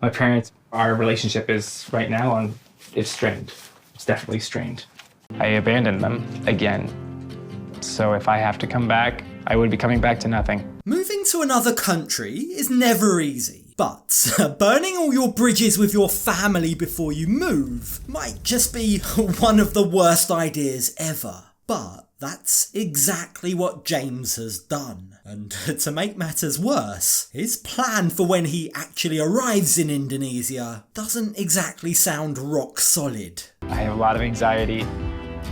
My parents, our relationship is right now it's strained. It's definitely strained. I abandoned them again. So if I have to come back, I would be coming back to nothing. Moving to another country is never easy, but burning all your bridges with your family before you move might just be one of the worst ideas ever. But that's exactly what James has done. And to make matters worse, his plan for when he actually arrives in Indonesia doesn't exactly sound rock solid. I have a lot of anxiety.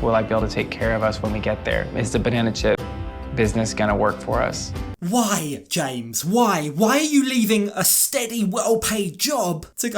Will I be able to take care of us when we get there? Is the banana chip business gonna work for us? Why, James? Why? Why are you leaving a steady, well-paid job to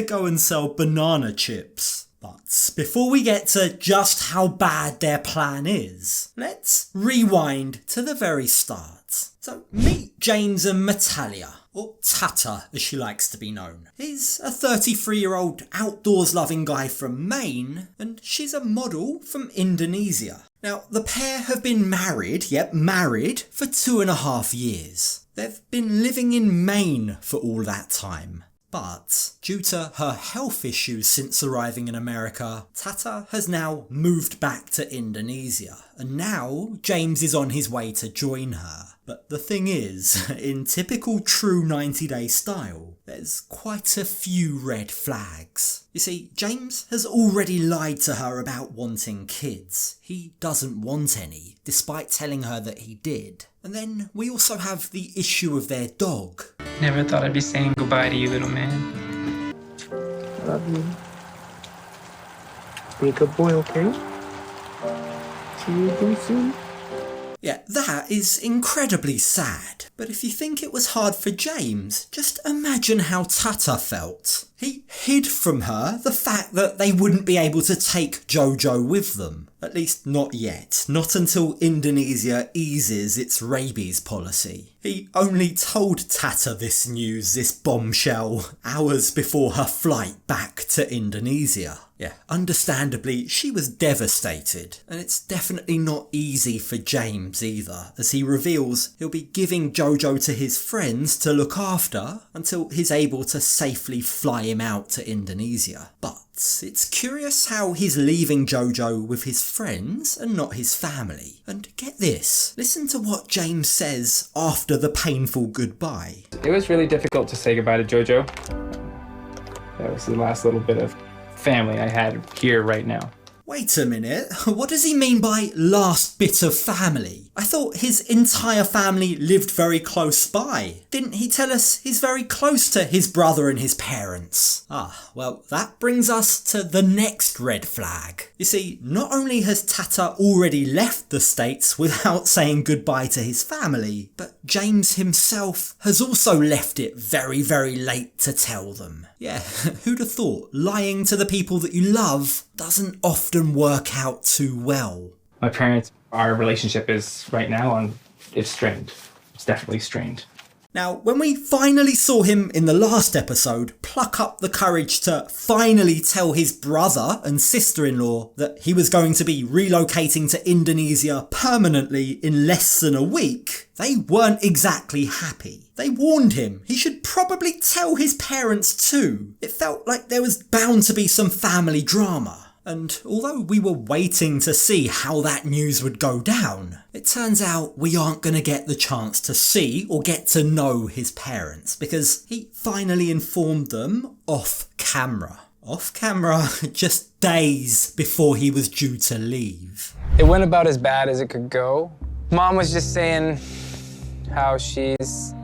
go and sell banana chips? But before we get to just how bad their plan is, let's rewind to the very start. So meet James and Matalia, or Tata as she likes to be known. He's a 33-year-old outdoors-loving guy from Maine, and she's a model from Indonesia. Now, the pair have been married for 2.5 years. They've been living in Maine for all that time. But due to her health issues since arriving in America, Tata has now moved back to Indonesia, and now James is on his way to join her. But the thing is, in typical true 90-day style, there's quite a few red flags. You see, James has already lied to her about wanting kids. He doesn't want any, despite telling her that he did. And then we also have the issue of their dog. Never thought I'd be saying goodbye to you, little man. Love you. Be a good boy, okay? See you again soon. Yeah, that is incredibly sad. But if you think it was hard for James, just imagine how Tata felt. He hid from her the fact that they wouldn't be able to take Jojo with them. At least not yet. Not until Indonesia eases its rabies policy. He only told Tata this news, this bombshell, hours before her flight back to Indonesia. Yeah, understandably, she was devastated. And it's definitely not easy for James either, as he reveals he'll be giving Jojo to his friends to look after until he's able to safely fly him out to Indonesia. But it's curious how he's leaving Jojo with his friends and not his family. And get this, listen to what James says after the painful goodbye. It was really difficult to say goodbye to Jojo. That was the last little bit of family I had here right now. Wait a minute, what does he mean by last bit of family? I thought his entire family lived very close by. Didn't he tell us he's very close to his brother and his parents? Ah, well, that brings us to the next red flag. You see, not only has Tata already left the States without saying goodbye to his family, but James himself has also left it very, very late to tell them. Yeah, who'd have thought lying to the people that you love doesn't often work out too well? My parents, our relationship is right now it's strained. It's definitely strained. Now, when we finally saw him in the last episode pluck up the courage to finally tell his brother and sister-in-law that he was going to be relocating to Indonesia permanently in less than a week, they weren't exactly happy. They warned him he should probably tell his parents too. It felt like there was bound to be some family drama. And although we were waiting to see how that news would go down, it turns out we aren't going to get the chance to see or get to know his parents, because he finally informed them off camera. Off camera just days before he was due to leave. It went about as bad as it could go. Mom was just saying how she's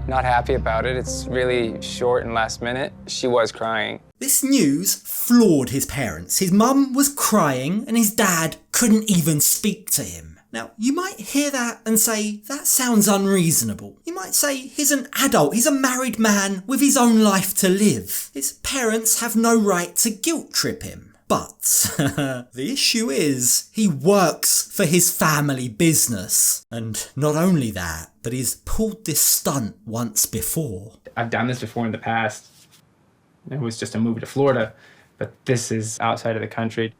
not happy about it. It's really short and last minute. She was crying. This news floored his parents. His mum was crying and his dad couldn't even speak to him. Now, you might hear that and say, that sounds unreasonable. You might say, he's an adult, he's a married man with his own life to live. His parents have no right to guilt trip him. But the issue is, he works for his family business. And not only that, but he's pulled this stunt once before. I've done this before in the past. It was just a move to Florida, but this is outside of the country.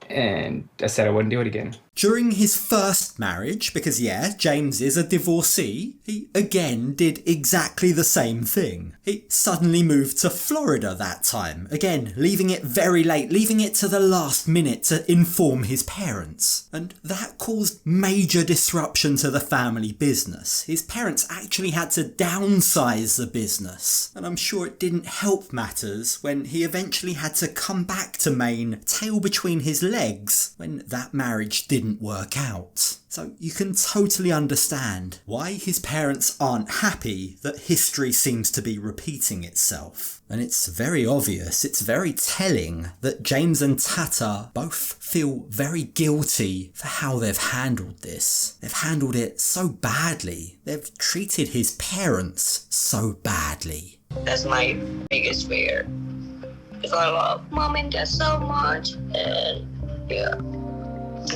And I said I wouldn't do it again. During his first marriage, because yeah, James is a divorcee, he again did exactly the same thing. He suddenly moved to Florida that time, again leaving it very late, leaving it to the last minute to inform his parents. And that caused major disruption to the family business. His parents actually had to downsize the business, and I'm sure it didn't help matters when he eventually had to come back to Maine, tail between his legs, when that marriage didn't work out. So you can totally understand why his parents aren't happy that history seems to be repeating itself. And it's very obvious, it's very telling that James and Tata both feel very guilty for how they've handled this. They've handled it so badly. They've treated his parents so badly. That's my biggest fear. Because I love mom and dad so much, and yeah,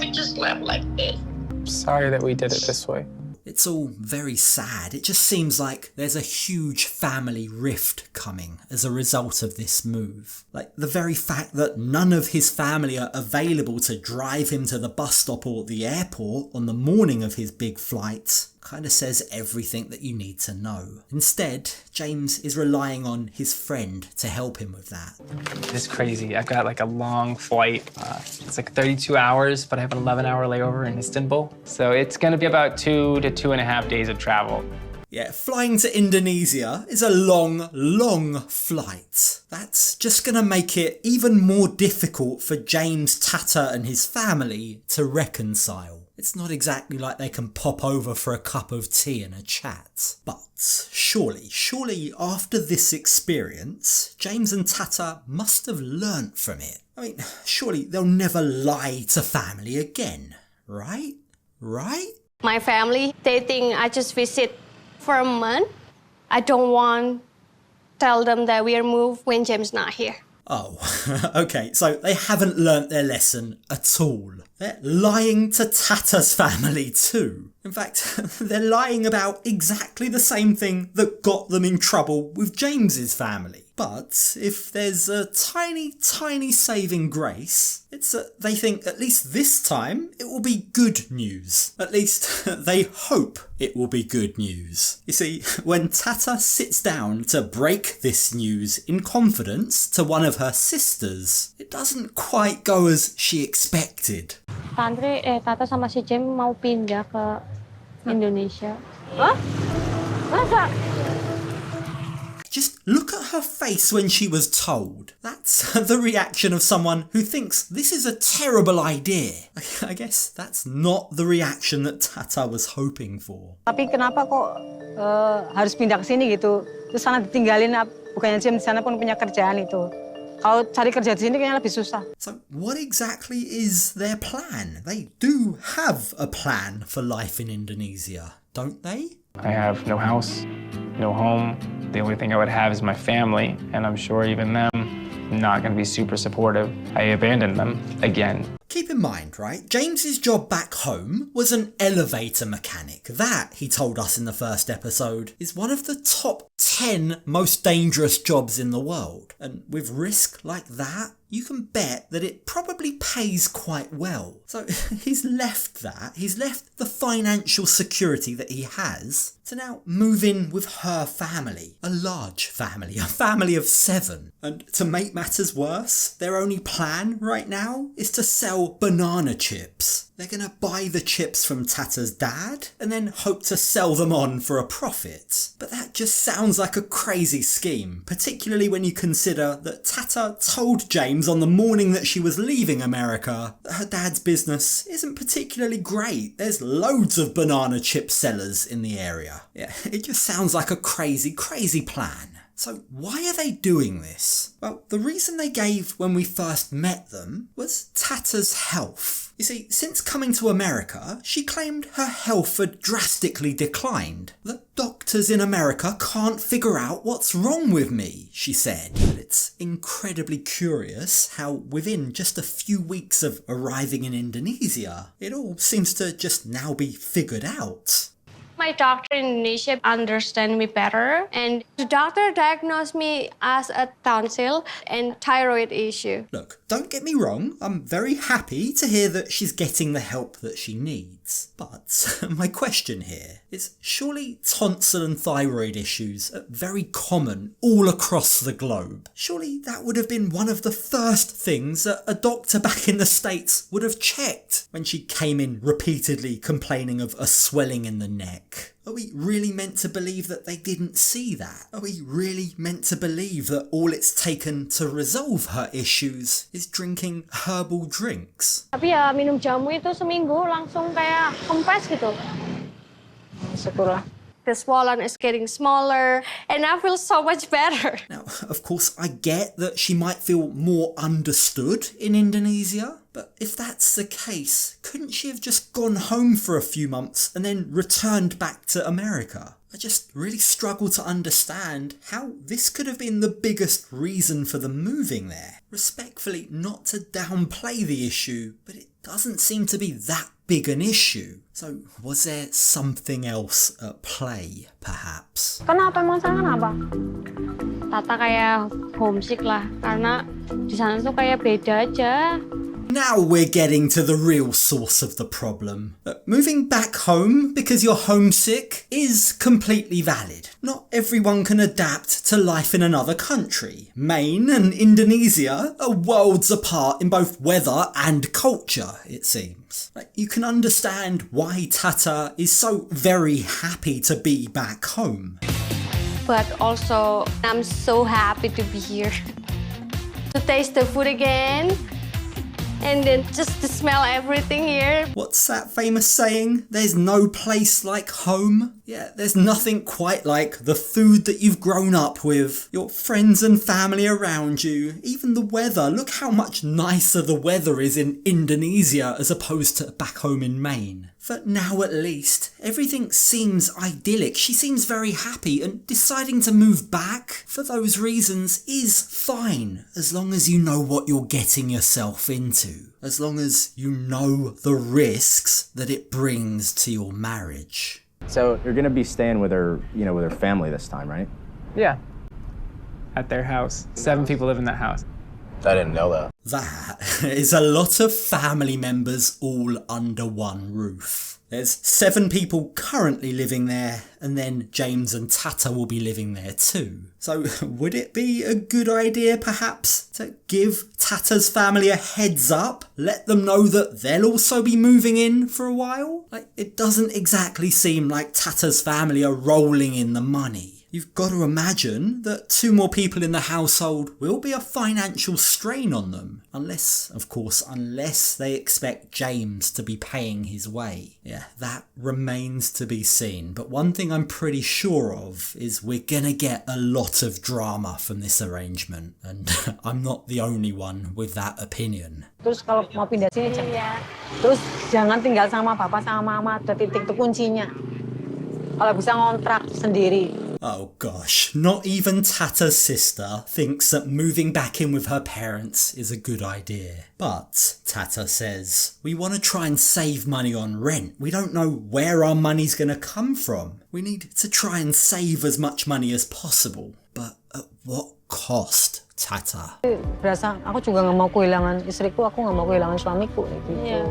we just left like this. Sorry that we did it this way. It's all very sad. It just seems like there's a huge family rift coming as a result of this move. Like the very fact that none of his family are available to drive him to the bus stop or the airport on the morning of his big flight kind of says everything that you need to know. Instead, James is relying on his friend to help him with that. It's crazy. I've got like a long flight. It's like 32 hours, but I have an 11-hour layover in Istanbul. So it's going to be about 2 to 2.5 days of travel. Yeah, flying to Indonesia is a long, long flight. That's just going to make it even more difficult for James, Tata and his family to reconcile. It's not exactly like they can pop over for a cup of tea and a chat. But surely after this experience, James and Tata must have learnt from it. I mean, surely they'll never lie to family again, right? Right? My family, they think I just visit for a month. I don't want to tell them that we are moved when James not here. Oh, okay, so they haven't learnt their lesson at all. They're lying to Tata's family too. In fact, they're lying about exactly the same thing that got them in trouble with James's family. But if there's a tiny, tiny saving grace, it's that they think at least this time it will be good news. At least they hope it will be good news. You see, when Tata sits down to break this news in confidence to one of her sisters, it doesn't quite go as she expected. Tata sama si James mau pindah ke Indonesia. Hah? Masa? Just look at her face when she was told. That's the reaction of someone who thinks this is a terrible idea. I guess that's not the reaction that Tata was hoping for. Tapi kenapa kok harus pindah ke sini gitu? Terus sana ditinggalin, bukannya James di sana pun punya kerjaan itu. Kalau cari kerja di sini kayaknya lebih susah. So what exactly is their plan? They do have a plan for life in Indonesia, don't they? I have no house, no home. The only thing I would have is my family, and I'm sure even them not going to be super supportive. I abandoned them again. Keep in mind, right, James's job back home was an elevator mechanic. That, he told us in the first episode, is one of the top 10 most dangerous jobs in the world. And with risk like that, you can bet that it probably pays quite well. So he's left the financial security that he has to now move in with her family. A large family, a family of 7. And to make matters worse, their only plan right now is to sell banana chips. They're gonna buy the chips from Tata's dad and then hope to sell them on for a profit. But that just sounds like a crazy scheme, particularly when you consider that Tata told James on the morning that she was leaving America that her dad's business isn't particularly great. There's loads of banana chip sellers in the area. Yeah, it just sounds like a crazy, crazy plan. So why are they doing this? Well, the reason they gave when we first met them was Tata's health. You see, since coming to America, she claimed her health had drastically declined. The doctors in America can't figure out what's wrong with me, she said. But it's incredibly curious how within just a few weeks of arriving in Indonesia, it all seems to just now be figured out. My doctor in Indonesia understands me better, and the doctor diagnosed me as a tonsil and thyroid issue. Look, don't get me wrong, I'm very happy to hear that she's getting the help that she needs. But my question here is, surely tonsil and thyroid issues are very common all across the globe. Surely that would have been one of the first things that a doctor back in the States would have checked when she came in repeatedly complaining of a swelling in the neck. Are we really meant to believe that they didn't see that? Are we really meant to believe that all it's taken to resolve her issues is drinking herbal drinks? Tapi ya minum jamu itu seminggu langsung kayak kempes gitu. Syukurlah. The swollen is getting smaller and I feel so much better. Now, of course, I get that she might feel more understood in Indonesia, but if that's the case, couldn't she have just gone home for a few months and then returned back to America? I just really struggle to understand how this could have been the biggest reason for them moving there. Respectfully, not to downplay the issue, but it doesn't seem to be that big an issue. So, was there something else at play, perhaps? Kenapa emang sana kenapa? Tata kayak homesick lah, karena di sana tuh kayak beda aja. Now we're getting to the real source of the problem. Moving back home because you're homesick is completely valid. Not everyone can adapt to life in another country. Maine and Indonesia are worlds apart in both weather and culture, it seems. You can understand why Tata is so very happy to be back home. But also, I'm so happy to be here. To taste the food again. And then just to smell everything here. What's that famous saying? There's no place like home? Yeah, there's nothing quite like the food that you've grown up with, your friends and family around you, even the weather. Look how much nicer the weather is in Indonesia as opposed to back home in Maine. For now at least, everything seems idyllic. She seems very happy, and deciding to move back for those reasons is fine, as long as you know what you're getting yourself into. As long as you know the risks that it brings to your marriage. So you're gonna be staying with her, with her family this time, right? Yeah. At their house. 7 people live in that house. I didn't know that. That is a lot of family members all under one roof. There's 7 people currently living there, and then James and Tata will be living there too. So would it be a good idea perhaps to give Tata's family a heads up? Let them know that they'll also be moving in for a while? It doesn't exactly seem like Tata's family are rolling in the money. You've got to imagine that 2 more people in the household will be a financial strain on them. Unless they expect James to be paying his way. Yeah, that remains to be seen. But one thing I'm pretty sure of is we're gonna get a lot of drama from this arrangement. And I'm not the only one with that opinion. Terus kalau mau pindah sini terus jangan tinggal sama papa sama mama, ada titik itu kuncinya. Kalau bisa ngontrak sendiri. Oh gosh, not even Tata's sister thinks that moving back in with her parents is a good idea. But Tata says, we want to try and save money on rent. We don't know where our money's going to come from. We need to try and save as much money as possible. But at what cost, Tata? Berasa aku juga nggak mau kehilangan istriku, aku nggak mau kehilangan suamiku gitu. Yeah.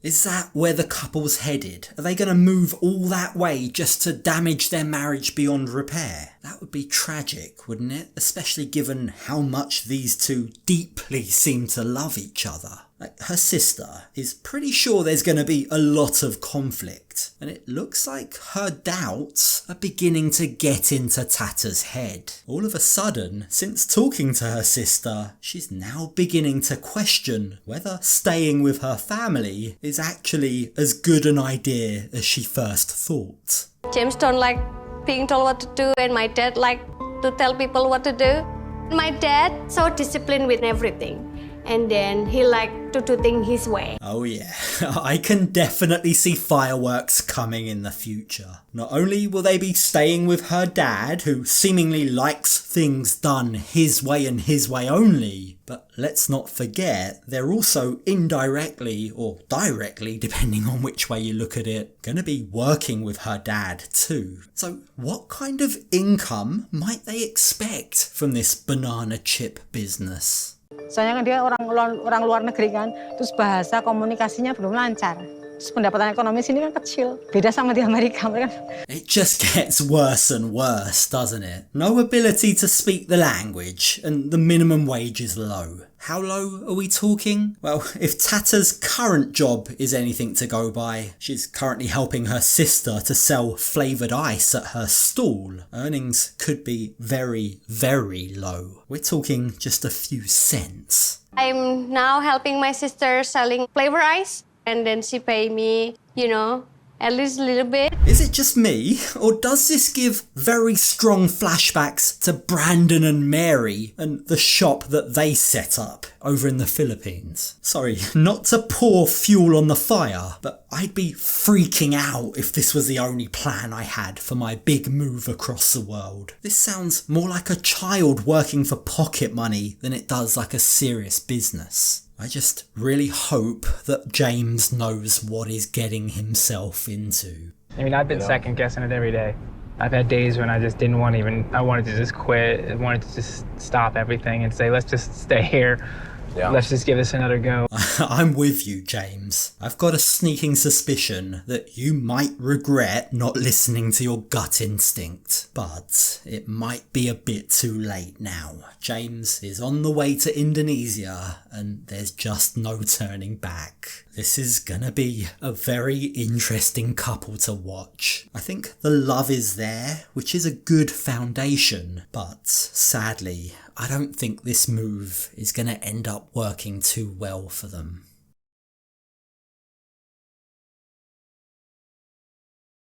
Is that where the couple's headed? Are they going to move all that way just to damage their marriage beyond repair? That would be tragic, wouldn't it? Especially given how much these two deeply seem to love each other. Her sister is pretty sure there's going to be a lot of conflict, and it looks like her doubts are beginning to get into Tata's head. All of a sudden, since talking to her sister, she's now beginning to question whether staying with her family is actually as good an idea as she first thought. James don't like being told what to do, and my dad like to tell people what to do. My dad so disciplined with everything. And then he liked to do things his way. Oh yeah, I can definitely see fireworks coming in the future. Not only will they be staying with her dad, who seemingly likes things done his way and his way only, but let's not forget, they're also indirectly, or directly, depending on which way you look at it, going to be working with her dad too. So what kind of income might they expect from this banana chip business? Soalnya kan dia orang luar negeri kan, terus bahasa komunikasinya belum lancar. Terus pendapatan ekonomi sini kan kecil. Beda sama di Amerika, mereka. It just gets worse and worse, doesn't it? No ability to speak the language, and the minimum wage is low. How low are we talking? Well, if Tata's current job is anything to go by, she's currently helping her sister to sell flavoured ice at her stall. Earnings could be very, very low. We're talking just a few cents. I'm now helping my sister selling flavor ice, and then she pay me, at least a little bit. Is it just me, or does this give very strong flashbacks to Brandon and Mary and the shop that they set up over in the Philippines? Sorry, not to pour fuel on the fire, but I'd be freaking out if this was the only plan I had for my big move across the world. This sounds more like a child working for pocket money than it does like a serious business. I just really hope that James knows what he's getting himself into. I mean, I've been second guessing it every day. I've had days when I just didn't want to I wanted to just quit. I wanted to just stop everything and say, let's just stay here. Yeah. Let's just give this another go. I'm with you, James. I've got a sneaking suspicion that you might regret not listening to your gut instinct. But it might be a bit too late now. James is on the way to Indonesia and there's just no turning back. This is gonna be a very interesting couple to watch. I think the love is there, which is a good foundation, but sadly, I don't think this move is gonna end up working too well for them.